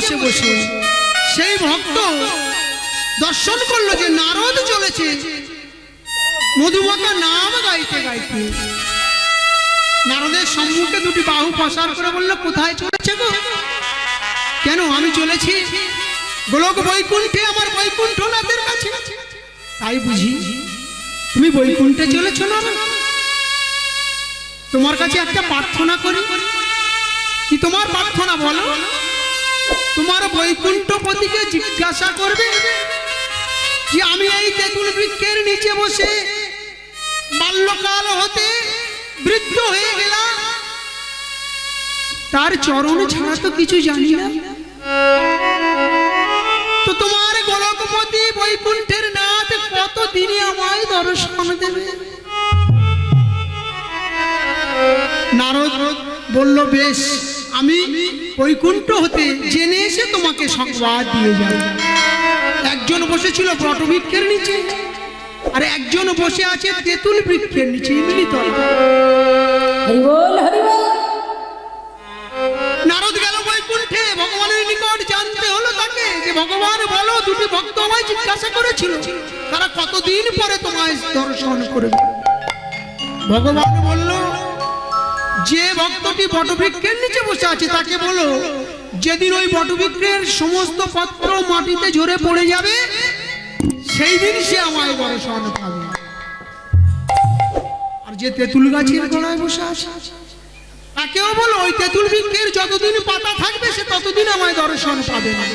বসে বসে সেই ভক্ত দর্শন করলো যে নারদ চলেছে মধুমাখা নাম গাইতে গাইতে। নারদের সম্মুখে দুটি বাহু প্রসার করে বলল, কোথায় চলেছে গো? কেন? আমি চলেছি গোলক বৈকুণ্ঠে, আমার বৈকুণ্ঠনাথের কাছে। তাই বুঝি? তুমি বৈকুণ্ঠে চলেছ না? তোমার কাছে একটা প্রার্থনা করি। কি তোমার প্রার্থনা বলো? তোমার বৈকুণ্ঠপতিকে জিজ্ঞাসা করবে যে আমি এই তেঁতুল বৃক্ষের নিচে বসে বাল্যকাল হতে বৃদ্ধ হয়ে গেলাম, তার চরণ ছাড়া তো কিছু জানি না। তো তোমার গোলকপতি বৈকুণ্ঠের নাথ কতদিনে আমায় দর্শন দেবে? নারদ বলল, বেশ, আমি বৈকুণ্ঠ হতে জেনে এসে তোমাকে সংবাদ দিয়ে যাব। একজন বসেছিল বটবৃক্ষের নিচে, আর একজন বসে আছে তেঁতুল বৃক্ষের নিচে মিলিত। নারদ গেল বৈকুণ্ঠে, ভগবানের নিকট জানতে হলো তাকে যে ভগবান বলো, দুটি ভক্ত আমায় জিজ্ঞাসা করেছিল তারা কতদিন পরে তোমায় দর্শন করবে। ভগবান বলল, যে ভক্তটি বটবৃক্ষের নিচে বসে আছে তাকে বলো, যেদিন ওই বটবৃক্ষের সমস্ত পত্র মাটিতে ঝরে পড়ে যাবে সেই দিন সে আমায় দর্শন পাবে। আর যে তেঁতুল গাছের গোড়ায় বসে আছে তাকেও বলো, ওই তেঁতুল বৃক্ষের যতদিন পাতা থাকবে সে ততদিন আমায় দর্শন পাবে না।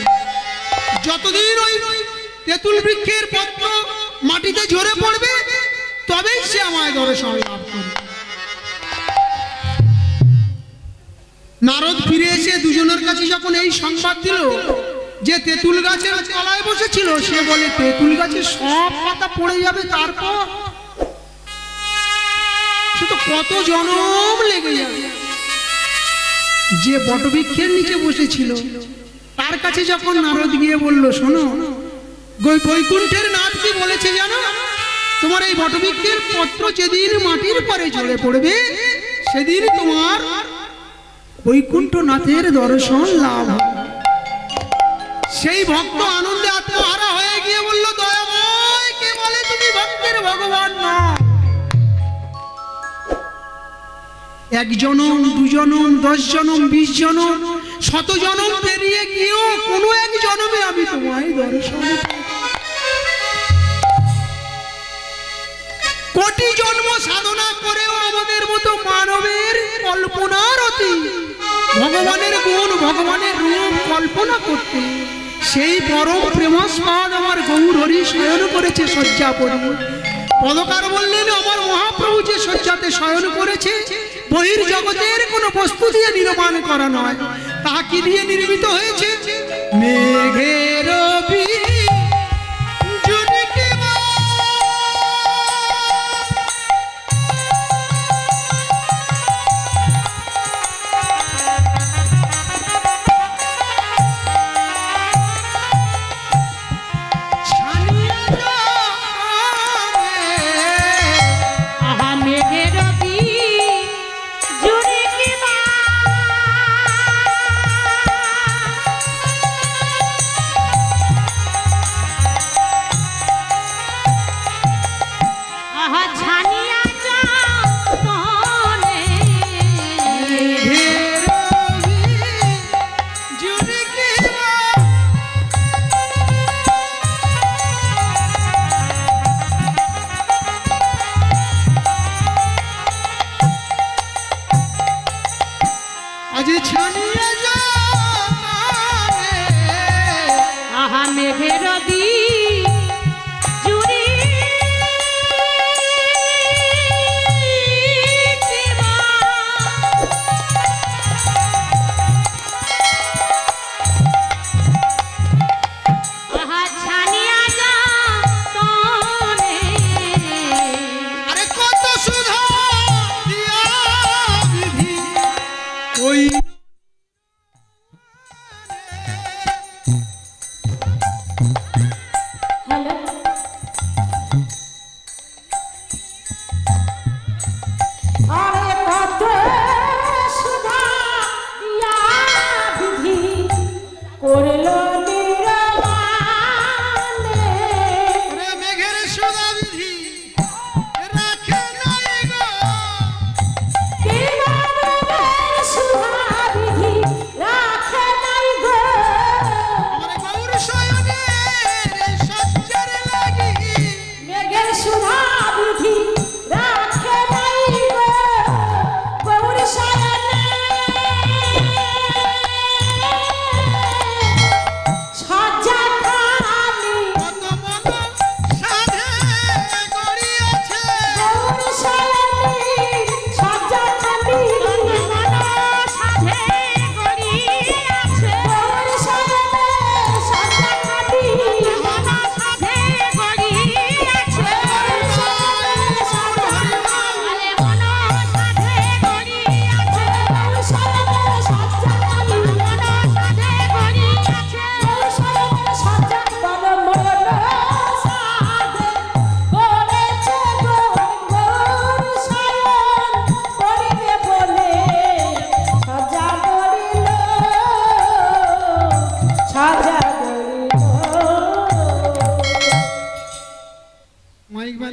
যতদিন ওই তেঁতুল বৃক্ষের পত্র মাটিতে ঝরে পড়বে তবেই সে আমায় দর্শন লাভ করবে। নারদ ফিরে এসে দুজনের কাছে যখন এই সংবাদ দিল যে তেঁতুল গাছের তলায় বসেছিল, সে বলে, তেঁতুল গাছের সব পাতা পড়ে যাবে, তারপর সে তো কত জনম লেগে যাবে। যে বটবৃক্ষের নিচে বসেছিল তার কাছে যখন নারদ গিয়ে বলল, শোনো, বৈকুণ্ঠের নাথ কি বলেছে জানো? তোমার এই বটবৃক্ষের পত্র যেদিন মাটির পরে ঝরে পড়বে সেদিন তোমার বৈকুণ্ঠনাথের দর্শন লাভ। সেই ভক্ত আনন্দে আত্মহারা হয়ে গিয়ে বলল, দয়াময়, কে বলে তুমি ভক্তের ভগবান না? এক জনম, দু জনম, 10 জনম, 20 জনম, 100 জনম পেরিয়ে গিয়েও কোনো এক জনমে আমি তোমায় দর্শন, কোটি জন্ম সাধনা করেও আমাদের মতো মানবের কল্পনার অতি ভগবানের গুণ, ভগবানের রূপ কল্পনা করতে সেই পরম প্রেমাস্পদ আমার গৌর হরি শয়ন করেছে শয্যা পরি। পদকার বললেন, আমার মহাপ্রভু যে শয্যাতে শয়ন করেছে বহির জগতের কোনো বস্তু দিয়ে নির্মাণ করা নয়, তাহা কি দিয়ে নির্মিত হয়েছে? মেঘের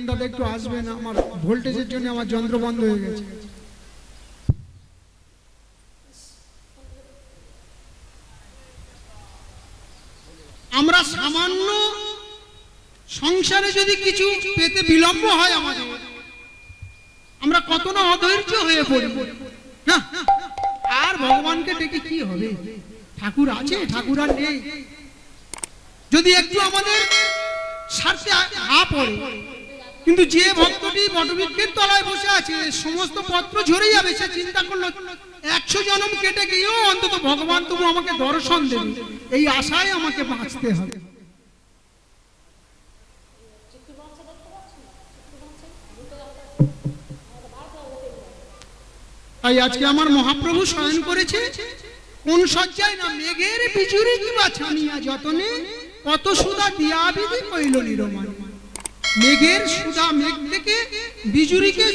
দাদা একটু আসবেন, আমার ভোল্টেজের জন্য আমার যন্ত্র বন্ধ হয়ে গেছে। আমরা সামান্য সংসারে যদি কিছু পেতে বিলম্ব হয় আমাদের, আমরা কত না অধৈর্য হয়ে পড়ি না। আর ভগবানকে ডেকে কি হবে? ঠাকুর আছে, ঠাকুর আর নেই। যদি একটু আমাদের স্বার্থে হা পড়ে, কিন্তু যে ভক্তটি বটবৃক্ষের তলায় বসে আছে সমস্ত পত্র ঝরে যাবে, সে চিন্তা করলো 100 জন্ম কেটে গিয়েও অন্তত ভগবান তবু আমাকে দর্শন দেবে, এই আশায় আমাকে বাঁচতে হবে। তাই আজকে আমার মহাপ্রভু শয়ন করেছে কোন শয্যায় না, মেঘের বিজুরি কি বাছানিয়া যতনে কত সুধা দিয়া বিধি কইল নিরমান। মেঘের সুধা, মেঘ থেকে বিজুরিকে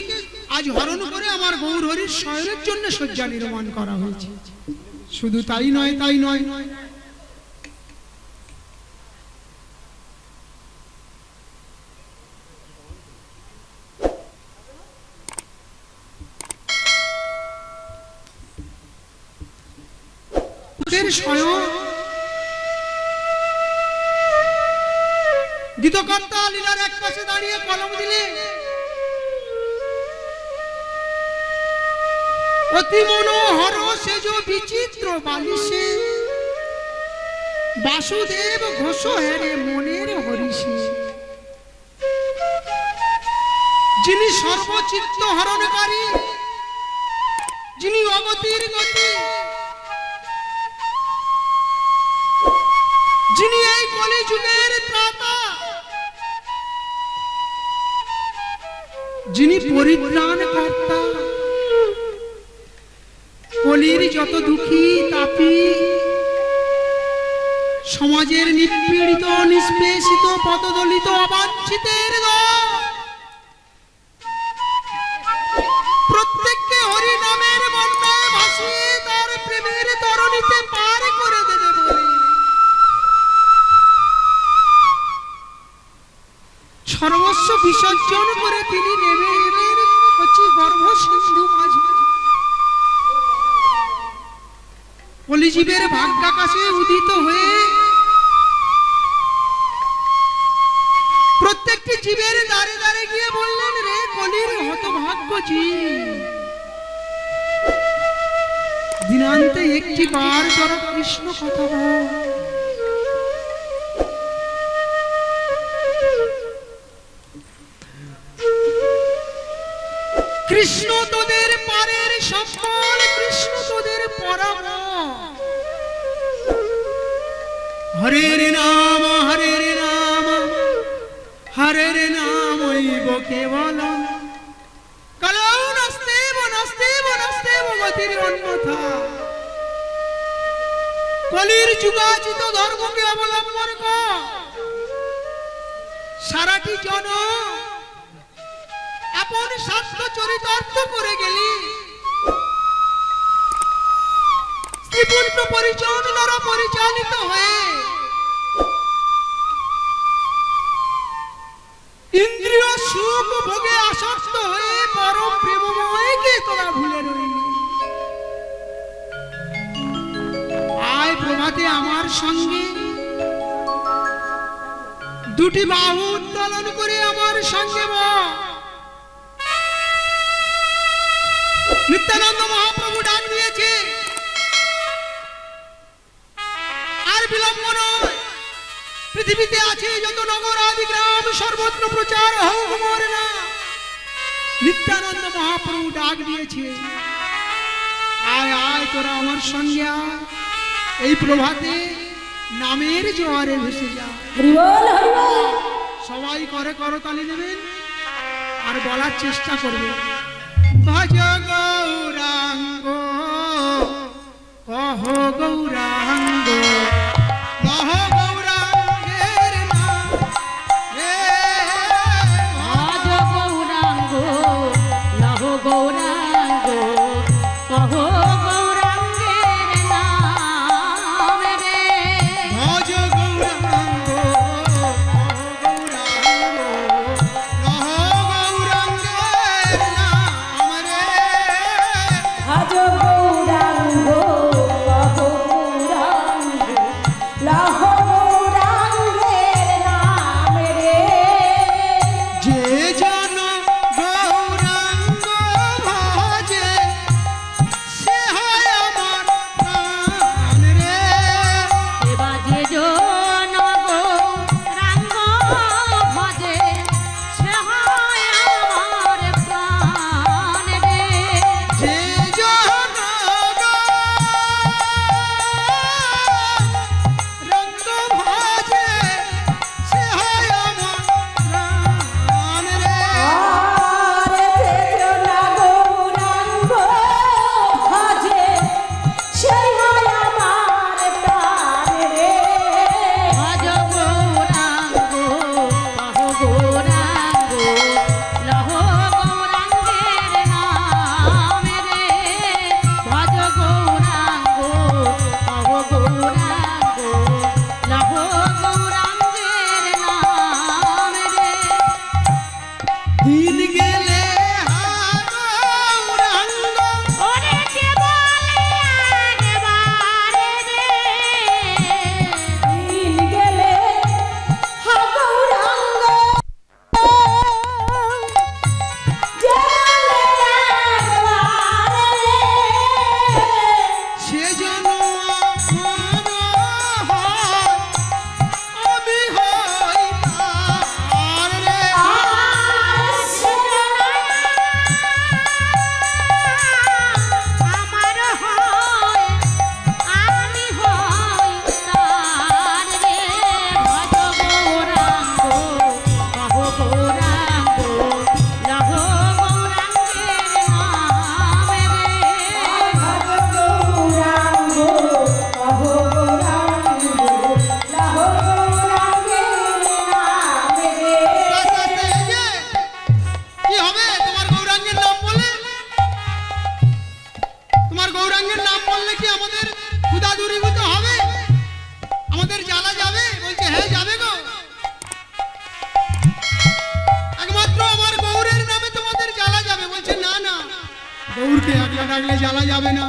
আজ হরণ করে আমার গৌর হরির শয়নের জন্য শয্যা নির্মাণ করা হয়েছে। শুধু তাই নয়, তাই নয়, গীতকর্তা লীলার এক পাশে দাঁড়িয়ে কলম দিলে অতি মনোহর সেজ বিচিত্র বালিশে বাসুদেব ঘোষ হেরে মনের হরিষে। যিনি সর্বচিত্ত হরণকারী, যিনি অগতির গতি, যিনি এই কলিযুগের ত্রাতা, যিনি পরিত্রাণ কর্তা, কলির যত দুঃখী তাপী সমাজের নিপীড়িত নিষ্পেষিত পদদলিত অবাঞ্ছিতের প্রত্যেককে হরি নামের বন্যায় ভাসিয়ে তার প্রেমের তরণীতে পার করে দেবে বলে সর্বস্ব বিসর্জন করে তিনি নেমে এলেন হচ্ছে গর্ভ সিন্ধু মাঝে। কলিজীবের ভাগ্যাকাশে উদিত হয়ে প্রত্যেকটি জীবের দ্বারে দ্বারে গিয়ে বললেন, রে কলির হতভাগ্য জীব, দিনান্তে একটি বার যারা কৃষ্ণ কথা বল। কৃষ্ণ তোদের পারের সম্বল, কৃষ্ণ তোদের পরাম। হরে রে নাম, হরে রে নাম, হরে রে নাম কেবলম, কালো নাস্তেব নাস্তেব নাস্তেব গতির অন্যথা। কলির যুগাচিত ধর্মকে অবলম্বন কর, সারাটি জন আপন শাস্ত্র চরিতার্থ করে গেলি, স্ত্রীপূর্ণ পরিজন দ্বারা পরিচালিত হয়ে ইন্দ্রিয় সুখ ভোগে আসক্ত হয়ে পরম প্রেমময়কে তোরা ভুলে রইলি। আয় প্রভাতে আমার সঙ্গে দুটি বাহু উত্তোলন করে আমার সঙ্গে বল। নিত্যানন্দ মহাপ্রভু ডাক দিয়েছে, আর বিলম্ব নয়, পৃথিবীতে আছে যত নগর আদি গ্রাম সর্বত্র প্রচার হোক মোর নাম। নিত্যানন্দ মহাপ্রভু ডাক দিয়েছে, আয় আয় তোরা আমার সঙ্গে আয়, এই প্রভাতে নামের জোয়ারে ভেসে যা। সবাই করে করতালি দেবেন আর বলার চেষ্টা করবে, ভজ গৌরাঙ্গ কহ গৌরাঙ্গ লহ গৌরাঙ্গের নাম, ভজ গৌরাঙ্গ লহ গৌরাঙ্গ কহ গৌরাঙ্গের নাম রে। ভজ গৌরাঙ্গ কহ গৌরাঙ্গ লহ জ্বালা যাবে? বলছে হ্যাঁ যাবে গো। একমাত্র আমার গৌরের নামে তোমাদের জ্বালা যাবে। বলছে না না, গৌরকে একলা ডাকলে জ্বালা যাবে না।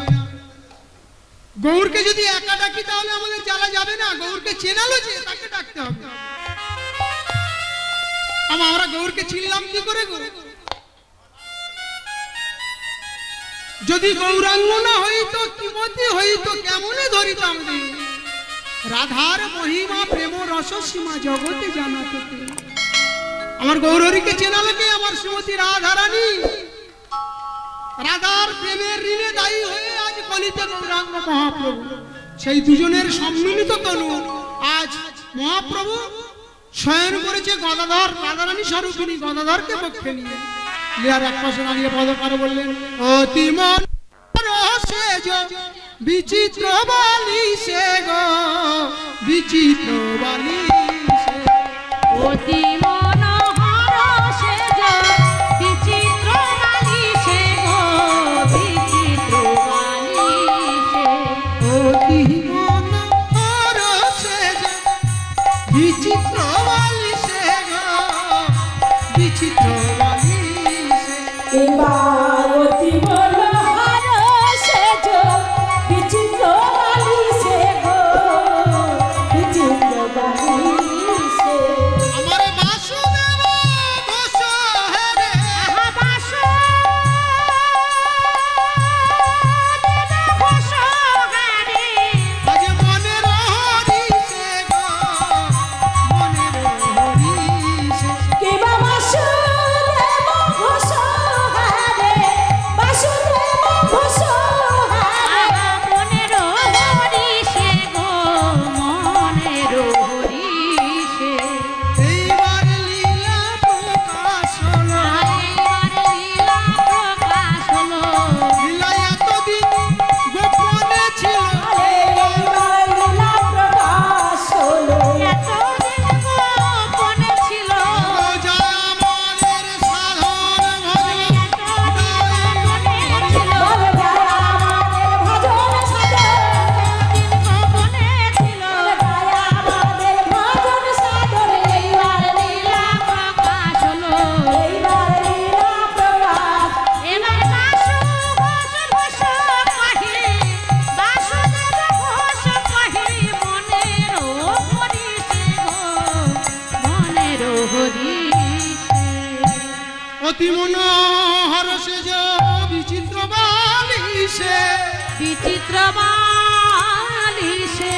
গৌরকে যদি একা ডাকি তাহলে আমাদের জ্বালা যাবে না। গৌরকে চেনালো যে তাকে ডাকতে হবে। আমরা গৌরকে চিনলাম কি করে গো? যদি গৌরাঙ্গ না হইতো, কিমতি হইতো, কেমনে ধরিতাম রে? রাধার মহিমা প্রেম রস সীমা জগতে জানাতে কে? আমার গৌরহরিকে চেনালো কে? আমার শ্রীমতী রাধারানী। রাধার প্রেমের ঋণে দায়ী হয়ে আজ কলিতে গৌরাঙ্গ মহাপ্রভু। সেই দুজনের সম্মিলিত তনু আজ মহাপ্রভু শয়ন করেছে গদাধর, রাধারানী স্বরূপিণী গদাধরকে পক্ষে নিয়ে। লিয়ার এক পাশে দাঁড়িয়ে পদকারে বললেন, অতি মন রসেজ বিচিত্র বালিশে গো, বিচিত্র বালিশে। অতি মনোহর সেজ বিচিত্র বালিশে গো, বিচিত্র বালিশে। অতি মনোহর সেজ বিচিত্র বালিশে গো, বিচিত্র বালিশে। এবার অতি মনোহর সেজ বিচিত্র বালিশে গো, বিচিত্র বালিশে। আমার বাসুদেব ঘোষ হেরে, আহা বাসুদেব ঘোষ হারে, আজ মনের হরিষে গো, মনের হরিষে। কে বা বাসুদেব ঘোষ হারে, বাসুদেব ঘোষ হারে। আহা মনের হরিষে গো, মনের হরিষে। এইবার লীলা প্রকাশ হলো, এইবার লীলা প্রকাশ হলো, লীলা এতদিন গোপনে ছিল। এইবার লীলা প্রকাশ হলো। এতদিন গোপনে ছিল। রোজা আমাদের সাধন ভজন, গোপনে ছিল, বলে যায় আমাদের ভজন সাধন, গোপনে ছিল। বলে যায় আমাদের ভজন সাধন। এইবার লীলা প্রকাশ হলো, এইবার লীলা প্রকাশ। এবার বাসু ঘোষ ঘোষ কহে, বাসুদেব ঘোষ কহে, মনের হরিষে গো, মনের হরিষে। অতি মনোহর সেজ বিচিত্র বালিশে, বিচিত্র বালিশে।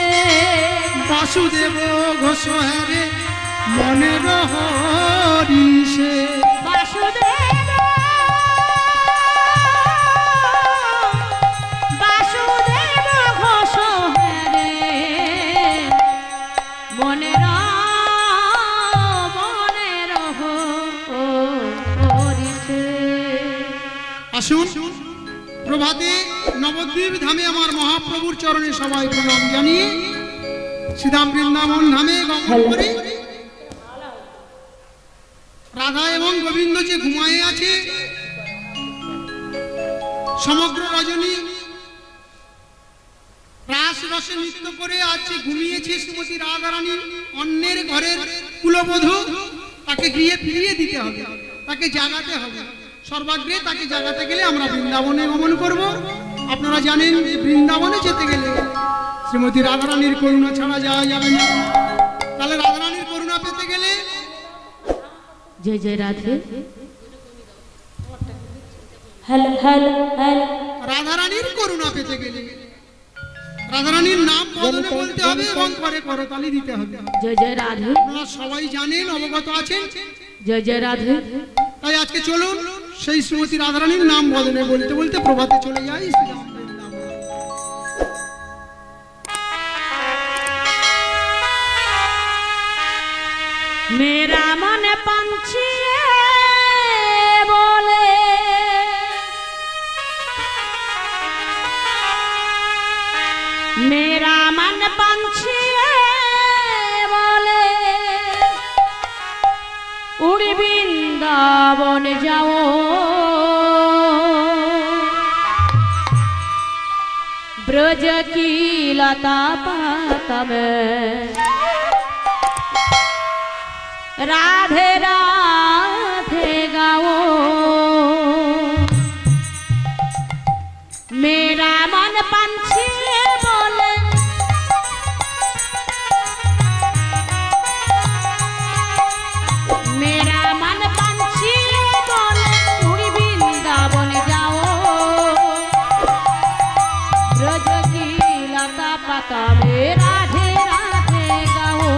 বাসুদেব ঘোষ হেরে, মনের হরিষে। বাসুদেব বাসুদেব ঘোষ হেরে, মনের মনের হরিষে। আসুন প্রভাতে নবদ্বীপ ধামে আমার মহাপ্রভুর চরণে সবাই প্রণাম জানিয়ে শ্রীধাম বৃন্দাবন ধামে গমন করি। রাধা এবং গোবিন্দ যে ঘুমায়ে আছে, সমগ্র রজনী রাস রসে নৃত্য করে আছে, ঘুমিয়েছে শ্রীমতী রাধারানী। অন্যের ঘরের কুলবধূ, তাকে গৃহে ফিরিয়ে দিতে হবে, তাকে জাগাতে হবে। সর্বাগ্রে তাকে জাগাতে গেলে আমরা বৃন্দাবনে গমন করব। আপনারা জানেন যে বৃন্দাবনে যেতে গেলে শ্রীমতী রাধারানীর করুণা ছাড়া যাওয়া যাবে না। তাহলে রাধারানীর করুণা পেতে গেলে জয় জয় রাধে। Hello hello hello. রাধারানীর করুণা পেতে গেলে রাধারানীর নাম বদলে বলতে হবে এবং পরে করতালি দিতে হবে। জয় জয় রাধে। আপনারা সবাই জানেন, অবগত আছেন। জয় জয় রাধে। তাই আজকে চলুন সেই শ্রীমতী রাধারানীর নাম বদলে বলতে বলতে প্রভাতে চলে যাই। मेरा मन पंछी बोले, मेरा मन पंछी बोले, उड़ी वृंदावन जाओ, ब्रज की लता पाता में राधे राधे गाओ मेरा मन पंछी बोले मेरा मन पंछी बोले उड़ी वृंदावन जाओ ब्रज की लता पता में राधे राधे गाओ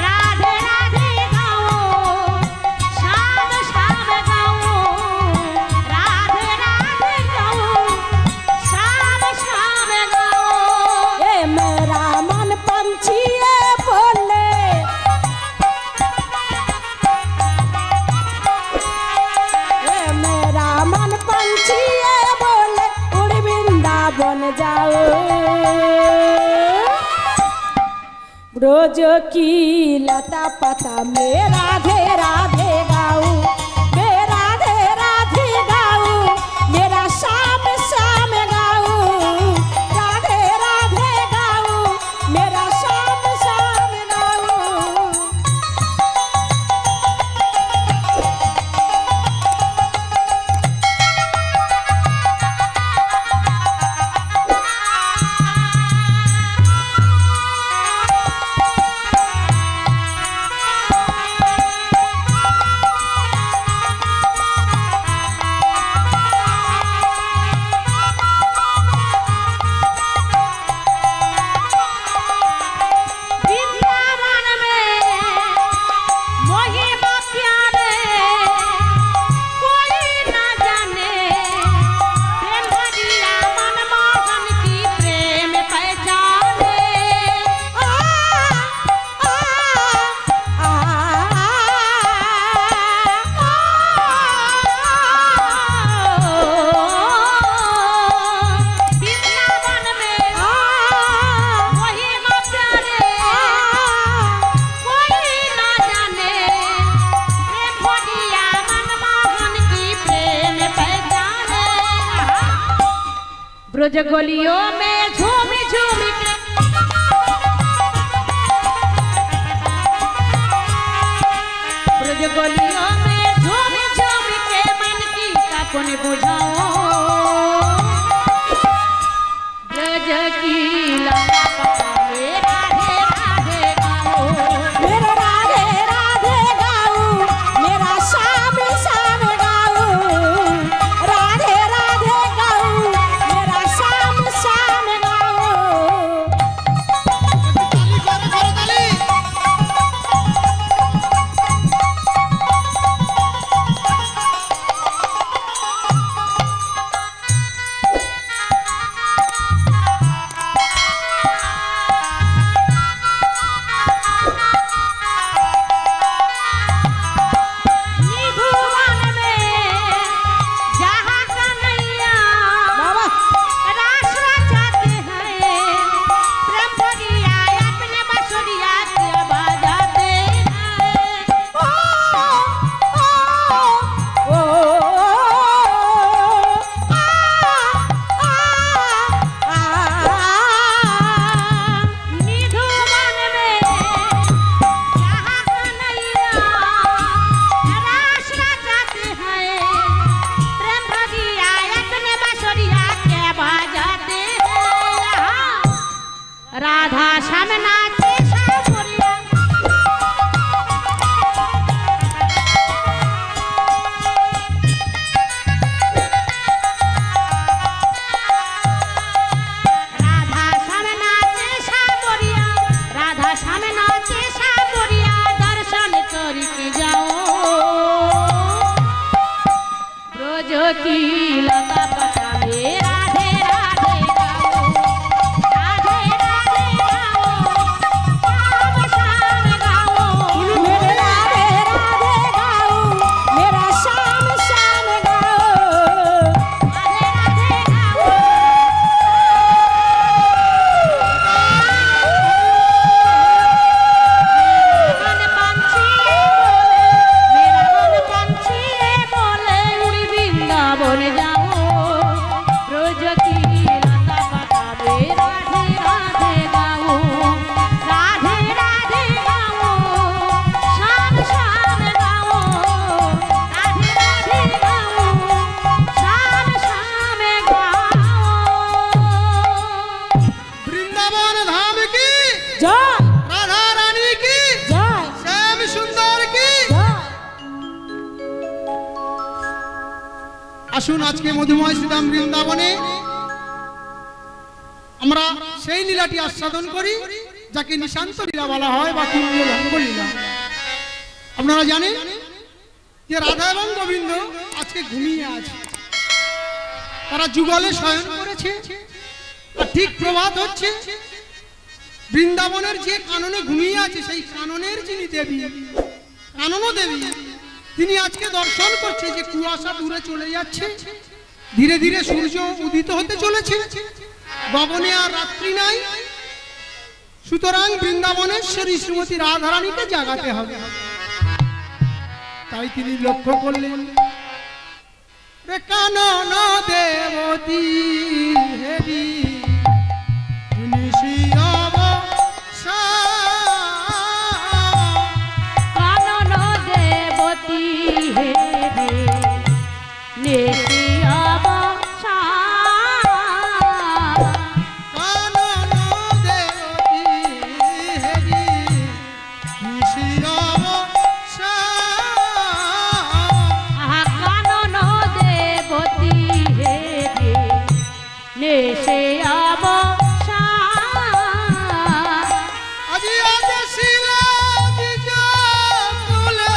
राधे राधे गाओ शाम शाम गाओ राधे राधे गाओ शाम शाम गाओ ए मेरा मन पंछी बोले ए मेरा मन पंछी बोले उड़ वृंदावन जाओ ब्रज की लता पता में राधे राधे गाओ मैं राधे राधे गाओ मेरा शाम शाम गाओ राधे राधे गाओ मेरा शाम शाम गाओ वृंदावन में महिमा प्यारे कोई न जाने प्रेम भरिया मनमोहन की प्रेम पहचाने आ आ वृंदावन में महिमा प्यारे कोई न जाने प्रेम भरिया मनमोहन की प्रेम पहचाने ब्रज गलियों में झूमी झूमी के ब्रज गलियों में झूमी झूमी के मन की तपन बुझाओ ब्रज की लता पता में राधे राधे गाओ मेरा राधे राधे गाओ मेरा शाम शाम गाओ राधे राधे गाओ मेरा शाम शाम गाओ निभुवन में जहाँ कन्हैया बाबा रास रचाते हैं प्रेम भरिया अपने बसुरिया के बजाते हैं ओ निधुवन में जहाँ कन्हैया रास रचाते हैं प्रेम भरिया अपने बसुरिया के बजाते हैं राधा श्याम नाचे सावरिया राधा श्याम नाचे सावरिया राधा श्याम नाचे सावरिया दर्शन करके जाओ ब्रज की लता पता में राधे राधे गाओ राधे राधे गाओ शाम शाम गाओ मेरे राधे राधे गाओ मेरा शाम शाम गाओ राधे राधे गाओ मन पंछी बोले मेरा मन पंछी बोले उड़ी वृंदावन जाओ আসুন আজকে মধুময় শ্রীধাম বৃন্দাবনে আমরা সেই লীলাটি আস্বাদন করি যাকে নিশান্ত লীলা বলা হয় বা কুম্ভভঙ্গ লীলা। আপনারা জানেন যে রাধা এবং গোবিন্দ আজকে ঘুমিয়ে আছে, তারা যুগলে শয়ন করেছে, আর ঠিক প্রভাত হচ্ছে। বৃন্দাবনের যে কাননে ঘুমিয়ে আছে সেই কাননের যিনি দেবী, কানন দেবী, তিনি আজকে দর্শন করছে যে কুয়াশা দূরে চলে যাচ্ছে, ধীরে ধীরে সূর্য উদিত হতে চলেছে, গগনে আর রাত্রি নাই। সুতরাং বৃন্দাবনেশ্বরী শ্রীমতী রাধারানীকে জাগাতে হবে। তাই তিনি লক্ষ্য করলেন, রে কানন দেবতী হেরি কানন দেবতী হে রে নিশি অবসান। কানন দেবতী হেরি নিশি অবসান। কানন দেবতী হে রে নিশি অবসান। আজি আদেশিলা দিজ কুলে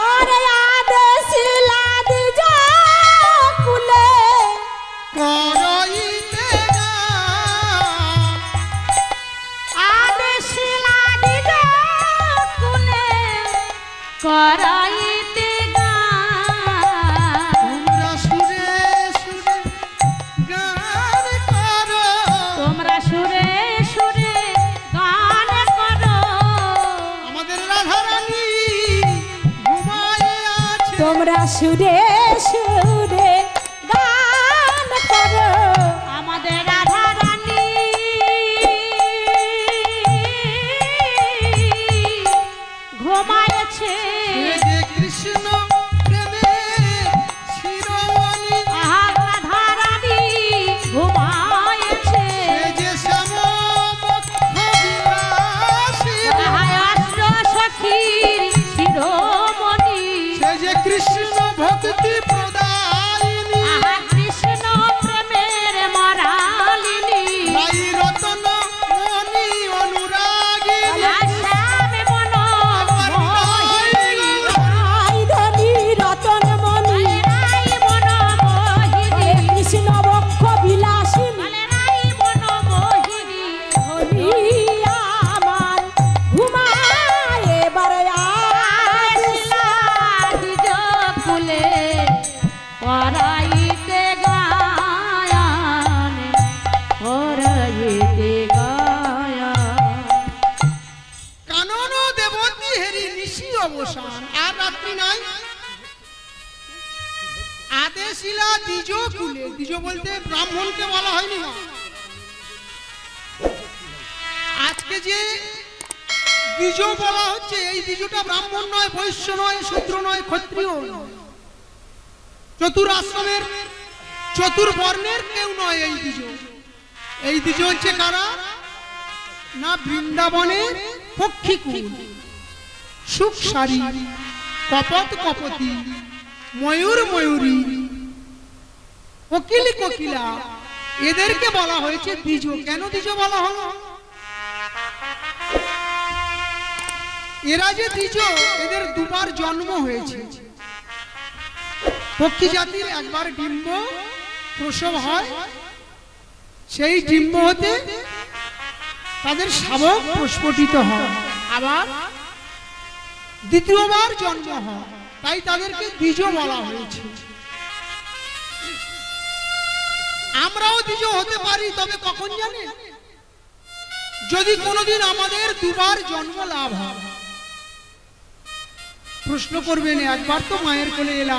আরে আদেশিলা দিজ কুলে করইতে না। আদেশিলা দিজ কুলে করাইতে গান। তোমরা সুরে সুরে গান করো, তোমরা সুরে সুরে গান করো। আমাদের রাধারানী ঘুমায়ে আছে। তোমরা সুরে সুরে গান করো। আমাদের রাধা রানী ঘুমায়েছে। এ যে কৃষ্ণ প্রেমের শিরোমণি, আহা রাধা রানী ঘুমায়েছে। এ যে শ্যাম বক্ষ বিলাসী, আহা অষ্ট সখীর শিরোমণি। সে যে কৃষ্ণ ভক্তি প্রদায়িনী, আহা কৃষ্ণ প্রেমের মরালিনী। রাই রতন মণি অনুরাগিনী, আসামে মন মোহিনী। আই ধনী রতন মণি রাই মন মোহিনী। কৃষ্ণ বক্ষ বিলাসিনী বলে রাই মন মোহিনী। হরি আমার ঘুমায় এবার আসিলা নিজ কুলে করাইতে গায়ান। করাইতে গায়ান। কানন দেবতী হেরি নিশি অবসান, আর রাত্রি নাই। আদেশিলা দ্বিজ কুলে, দ্বিজ বলতে ব্রাহ্মণকে বলা হয়নি না। আজকে যে দ্বিজ বলা হচ্ছে, এই দ্বিজটা ব্রাহ্মণ নয়, বৈশ্য নয়, শূদ্র নয়, ক্ষত্রিয় নয়, চতুরাশ্রমের চতুর্বর্ণের কেউ নয়। এই দ্বিজ, এই দ্বিজ হচ্ছে কারা না, বৃন্দাবনের পক্ষীকুল, সুখসারী, কপত কপতি, ময়ূর ময়ূরী, কোকিলি কোকিলা, এদেরকে বলা হয়েছে দ্বিজ। কেন দ্বিজ বলা হলো? এরা যে দ্বিজ, এদের দুবার জন্ম হয়েছে। পক্ষী জাতির একবার ডিম্ব প্রসব হয়, সেই ডিম্ব হতে তাদের শাবক প্রস্ফুটিত হয়, আবার দ্বিতীয়বার জন্ম হয়, তাই তাদেরকে দ্বিজ বলা হয়েছে। আমরাও দ্বিজ হতে পারি, তবে কখন জানেন? যদি কোনোদিন আমাদের দুবার জন্ম লাভ হয়। প্রশ্ন করবেন, একবার তো মায়ের কোলে এলাম,